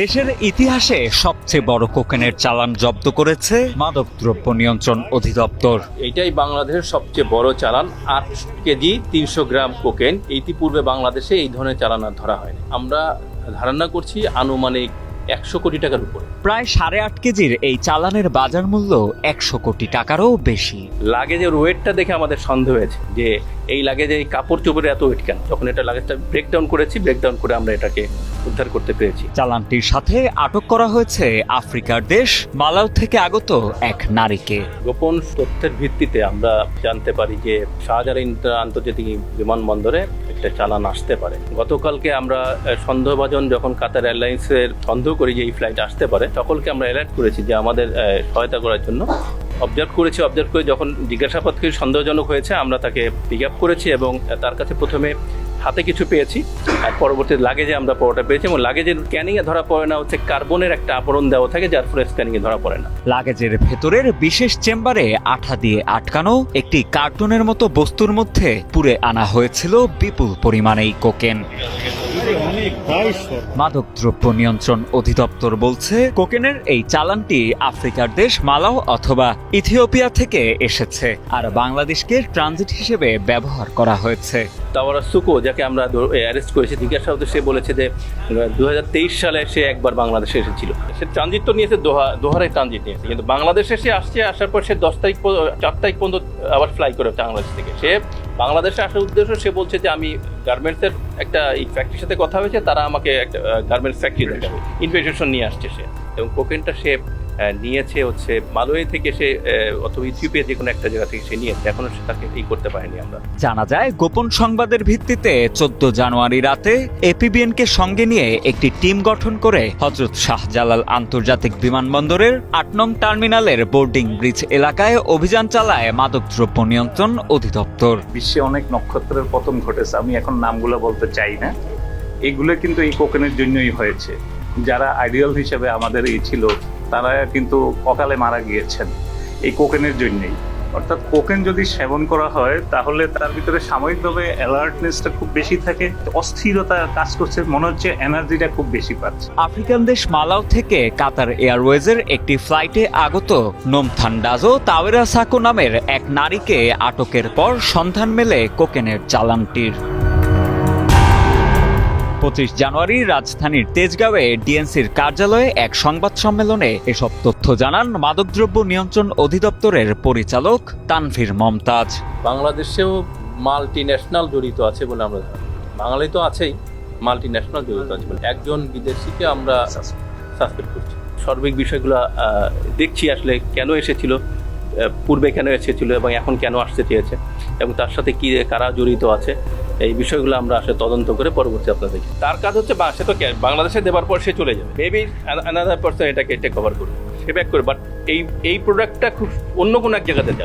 দেশের ইতিহাসে সবচেয়ে বড় কোকেনের চালান জব্দ করেছে মাদকদ্রব্য নিয়ন্ত্রণ অধিদপ্তর। এইটাই বাংলাদেশের সবচেয়ে বড় চালান। 8 কেজি 300 গ্রাম কোকেন ইতিপূর্বে বাংলাদেশে এই ধরনের চালান আর ধরা হয়নি। আমরা ধারণা করছি আনুমানিক 100 কোটি টাকার উপরে। প্রায় 8.5 কেজির এই চালানের বাজার মূল্য 100 কোটি টাকারও বেশি। লাগেজের ওয়েটটা দেখে আমাদের সন্দেহ হয়েছে যে এই লাগেজে এই কাপড় চোপড়ের এত ওয়েট কেন। যখন এটা লাগেজটা ব্রেকডাউন করে আমরা এটাকে উদ্ধার করতে পেরেছি। চালানটির সাথে আটক করা হয়েছে আফ্রিকার দেশ মালাউ থেকে আগত এক নারীকে। গোপন তথ্যের ভিত্তিতে আমরা জানতে পারি যে শাহজালাল আন্তর্জাতিক বিমানবন্দরে একটা চালান আসতে পারে। গতকালকে আমরা সন্দেহভাজন যখন কাতার এয়ারলাইন্সের সন্দেহ করি যে এই ফ্লাইট আসতে পারে, সকলকে আমরা অ্যালার্ট করেছি যে আমাদের সহায়তা করার জন্য। অবজার্ভ করে যখন জিজ্ঞাসাবাদ করে সন্দেহজনক হয়েছে আমরা তাকে পিক আপ করেছি এবং তার কাছে প্রথমে হাতে কিছু পেয়েছি আর পরবর্তী লাগেজে আমরা পরোটা পেয়েছি এবং লাগেজের স্ক্যানিংয়ে ধরা পড়ে না হচ্ছে কার্বনের একটা আবরণ দেওয়া থাকে, যার ফলে স্ক্যানিংয়ে ধরা পড়ে না। লাগেজের ভেতরের বিশেষ চেম্বারে আঠা দিয়ে আটকানো একটি কার্টুনের মতো বস্তুর মধ্যে পুরে আনা হয়েছিল বিপুল পরিমাণেই কোকেন। মাদকদ্রব্য নিয়ন্ত্রণ অধিদপ্তর বলছে কোকেনের এই চালানটি আফ্রিকার দেশ মালাউ অথবা ইথিওপিয়া থেকে এসেছে আর বাংলাদেশকে ট্রানজিট হিসেবে ব্যবহার করা হয়েছে। তাওয়ারা সুকো, যাকে আমরা অ্যারেস্ট করেছি, জিজ্ঞাসাবাদে সে বলেছে যে 2023 সালে সে একবার বাংলাদেশে এসেছিল। সে ট্রানজিট তো নিয়েছে, দোহারে ট্রানজিট নিয়েছে, কিন্তু বাংলাদেশে সে আসার পর সে 4 তারিখ পর্যন্ত আবার ফ্লাই করে বাংলাদেশ থেকে। সে বাংলাদেশে আসার উদ্দেশ্য, সে বলছে যে আমি গার্মেন্টসের একটা এই ফ্যাক্টরির সাথে কথা হয়েছে, তারা আমাকে একটা গার্মেন্টস ফ্যাক্টরি দেখাবে, ইনভিটেশন নিয়ে আসছে সে। এবং কোকেনটা সে নিয়েছে হচ্ছে মালয় থেকে, সে অথবা ইথিওপিয়া যে কোনো একটা জায়গা থেকে সে নিয়েছে। এখনো সে তাকে এই করতে পারেনি। আমরা জানা যায় গোপন সংবাদের ভিত্তিতে 14 জানুয়ারি রাতে এপিবিএনকে সঙ্গে নিয়ে একটি টিম গঠন করে হযরত শাহজালাল আন্তর্জাতিক বিমানবন্দরের 8 নং টার্মিনালের বোর্ডিং ব্রিজ এলাকায় অভিযান চালায় মাদকদ্রব্য নিয়ন্ত্রণ অধিদপ্তর। বিশ্বে অনেক নক্ষত্রের পতন ঘটেছে, আমি এখন নামগুলো বলতে চাই না। এইগুলো কিন্তু এই কোকেনের জন্যই হয়েছে। যারা আইডিয়াল হিসেবে আমাদের এই ছিল, তারা কিন্তু অকালে মারা গিয়েছেন এই কোকেনের জন্যই। অর্থাৎ কোকেন যদি সেবন করা হয় তাহলে তার ভিতরে সাময়িকভাবে অ্যালার্টনেসটা খুব বেশি থাকে, অস্থিরতা কাজ করছে, মনে হচ্ছে এনার্জিটা খুব বেশি পাচ্ছে। আফ্রিকান দেশ মালাউ থেকে কাতার এয়ারওয়েজের একটি ফ্লাইটে আগত নোমথান্ডাজো তাওয়েরা সাকো নামের এক নারীকে আটকের পর সন্ধান মেলে কোকেনের চালানটির। 25 জানুয়ারি রাজধানীর তেজগাঁওয়ে ডিএনসির কার্যালয়ে এক সংবাদ সম্মেলনে এসব তথ্য জানান মাদকদ্রব্য নিয়ন্ত্রণ অধিদপ্তরের পরিচালক তানভীর মমতাজ। বাংলাদেশেও মাল্টি ন্যাশনাল জড়িত আছে বলে আমরা ধারণা। বাঙালি তো আছেই, মাল্টি ন্যাশনাল জড়িত আছে বলে একজন বিদেশিকে আমরা সাসপেক্ট করছি। সার্বিক বিষয়গুলো দেখছি, আসলে কেন এসেছিল, পূর্বে কেন এসেছিল এবং এখন কেন আসতে চেয়েছে এবং তার সাথে কি কারা জড়িত আছে, এই বিষয়গুলো আমরা আসলে তদন্ত করে পরবর্তী আপনাদের দেখি। তার কাজ হচ্ছে সে তো বাংলাদেশে দেওয়ার পর সে চলে যাবে, মেবি অ্যানাদার পারসন এটাকে টেক ওভার করবে, সে ব্যাক করবে, বাট এই প্রোডাক্টটা খুব অন্য কোনো এক জায়গাতে যাবে।